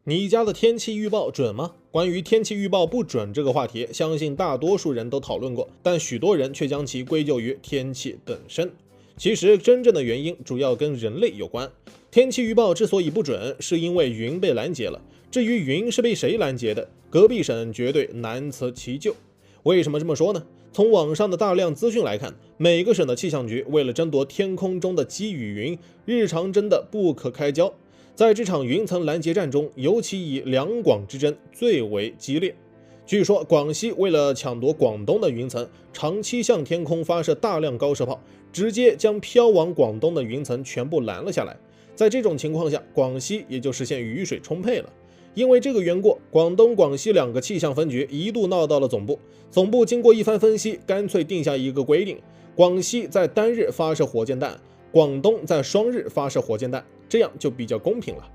你家的天气预报准吗？关于天气预报不准这个话题，相信大多数人都讨论过，但许多人却将其归咎于天气本身。其实真正的原因主要跟人类有关。天气预报之所以不准，是因为云被拦截了。至于云是被谁拦截的，隔壁省绝对难辞其咎。为什么这么说呢？从网上的大量资讯来看，每个省的气象局为了争夺天空中的积雨云，日常争得不可开交。在这场云层拦截战中，尤其以两广之争最为激烈。据说广西为了抢夺广东的云层，长期向天空发射大量高射炮，直接将飘往广东的云层全部拦了下来。在这种情况下，广西也就实现雨水充沛了。因为这个缘故，广东、广西两个气象分局一度闹到了总部。总部经过一番分析，干脆定下一个规定：广西在单日发射火箭弹，广东在双日发射火箭弹，这样就比较公平了。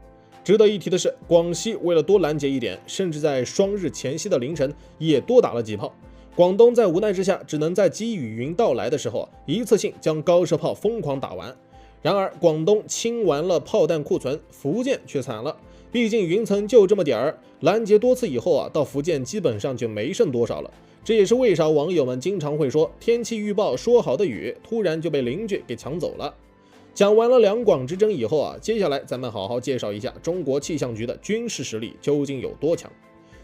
值得一提的是，广西为了多拦截一点，甚至在双日前夕的凌晨也多打了几炮。广东在无奈之下，只能在积雨云到来的时候，一次性将高射炮疯狂打完。然而，广东清完了炮弹库存，福建却惨了。毕竟云层就这么点儿，拦截多次以后到福建基本上就没剩多少了。这也是为啥网友们经常会说，天气预报说好的雨，突然就被邻居给抢走了。讲完了两广之争以后接下来咱们好好介绍一下中国气象局的军事实力究竟有多强。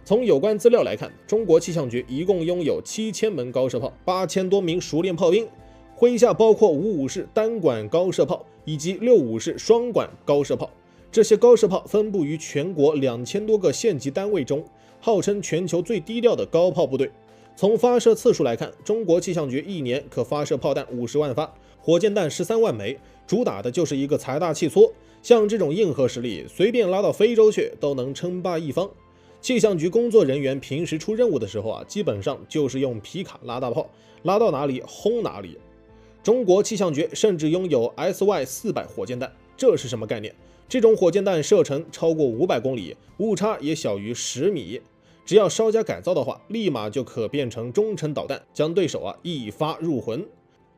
从有关资料来看，中国气象局一共拥有7000门高射炮，8000多名熟练炮兵，麾下包括554式单管高射炮以及654式双管高射炮。这些高射炮分布于全国2000多个县级单位中，号称全球最低调的高炮部队。从发射次数来看，中国气象局一年可发射炮弹50万发，火箭弹13万枚，主打的就是一个财大气粗。像这种硬核实力，随便拉到非洲去都能称霸一方。气象局工作人员平时出任务的时候基本上就是用皮卡拉大炮，拉到哪里轰哪里。中国气象局甚至拥有 SY400 火箭弹，这是什么概念？这种火箭弹射程超过500公里，误差也小于10米，只要稍加改造的话，立马就可变成中程导弹，将对手一发入魂。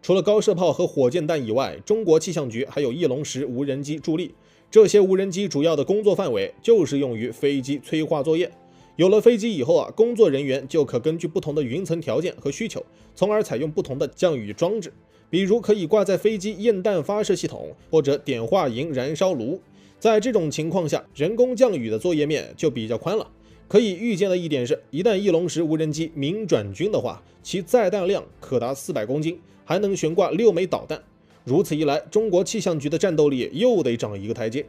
除了高射炮和火箭弹以外，中国气象局还有翼龙10无人机助力。这些无人机主要的工作范围就是用于飞机催化作业。有了飞机以后工作人员就可根据不同的云层条件和需求，从而采用不同的降雨装置，比如可以挂在飞机焰弹发射系统或者碘化银燃烧炉。在这种情况下，人工降雨的作业面就比较宽了。可以预见的一点是，一旦翼龙10无人机民转军的话，其载弹量可达400公斤，还能悬挂6枚导弹。如此一来，中国气象局的战斗力又得涨一个台阶。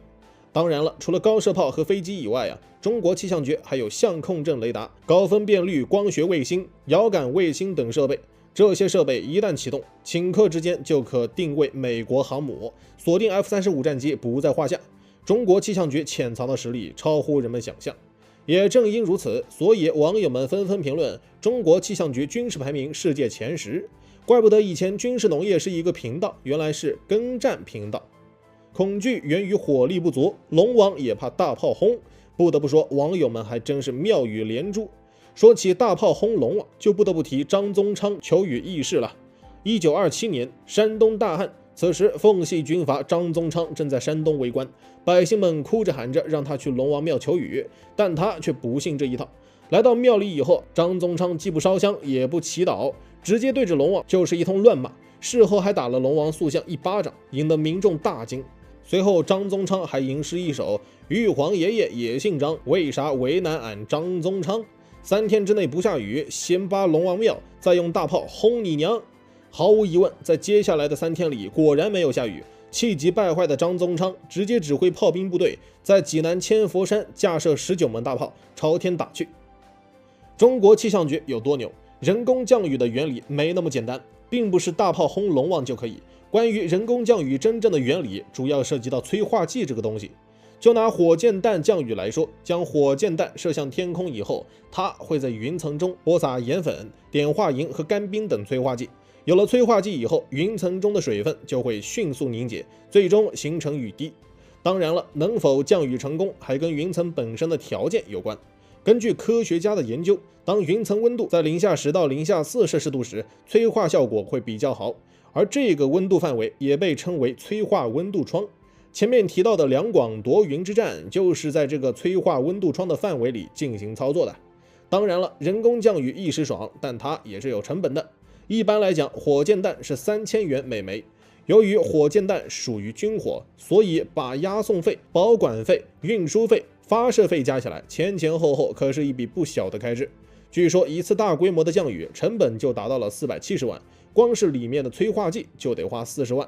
当然了，除了高射炮和飞机以外中国气象局还有相控阵雷达、高分辨率光学卫星、遥感卫星等设备。这些设备一旦启动，顷刻之间就可定位美国航母，锁定 F-35战机不在话下。中国气象局潜藏的实力超乎人们想象。也正因如此，所以网友们纷纷评论中国气象局军事排名世界前10。怪不得以前军事农业是一个频道，原来是耕战频道。恐惧源于火力不足，龙王也怕大炮轰。不得不说，网友们还真是妙语连珠。说起大炮轰龙王，就不得不提张宗昌求雨义士了。1927年，山东大旱，此时奉系军阀张宗昌正在山东为官，百姓们哭着喊着让他去龙王庙求雨，但他却不信这一套。来到庙里以后，张宗昌既不烧香也不祈祷，直接对着龙王就是一通乱骂，事后还打了龙王塑像一巴掌，引得民众大惊。随后张宗昌还吟诗一首：玉皇爷爷也姓张，为啥为难俺张宗昌？3天之内不下雨，先扒龙王庙，再用大炮轰你娘。毫无疑问，在接下来的3天里，果然没有下雨。气急败坏的张宗昌直接指挥炮兵部队在济南千佛山架设19门大炮，朝天打去。中国气象局有多牛？人工降雨的原理没那么简单，并不是大炮轰龙王就可以。关于人工降雨真正的原理，主要涉及到催化剂这个东西。就拿火箭弹降雨来说，将火箭弹射向天空以后，它会在云层中播撒盐粉、碘化银和干冰等催化剂。有了催化剂以后，云层中的水分就会迅速凝结，最终形成雨滴。当然了，能否降雨成功，还跟云层本身的条件有关。根据科学家的研究，当云层温度在-10到-4摄氏度时，催化效果会比较好，而这个温度范围也被称为催化温度窗。前面提到的两广夺云之战，就是在这个催化温度窗的范围里进行操作的。当然了，人工降雨一时爽，但它也是有成本的。一般来讲，火箭弹是3000元每枚。由于火箭弹属于军火，所以把押送费、保管费、运输费、发射费加起来，前前后后可是一笔不小的开支。据说一次大规模的降雨成本就达到了470万，光是里面的催化剂就得花40万。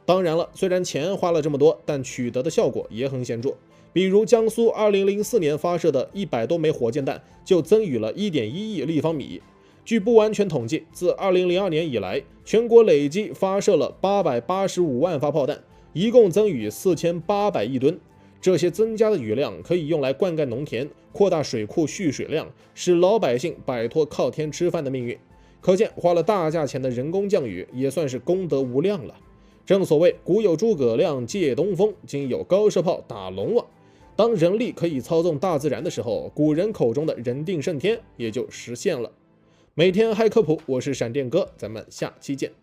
当然了，虽然钱花了这么多，但取得的效果也很显著。比如江苏2004年发射的100多枚火箭弹，就增雨了1.1亿立方米。据不完全统计，自2002年以来，全国累计发射了885万发炮弹，一共增雨4800亿吨。这些增加的雨量可以用来灌溉农田，扩大水库蓄水量，使老百姓摆脱靠天吃饭的命运。可见，花了大价钱的人工降雨也算是功德无量了。正所谓古有诸葛亮借东风，今有高射炮打龙王。当人力可以操纵大自然的时候，古人口中的人定胜天也就实现了。每天嗨科普，我是闪电哥，咱们下期见。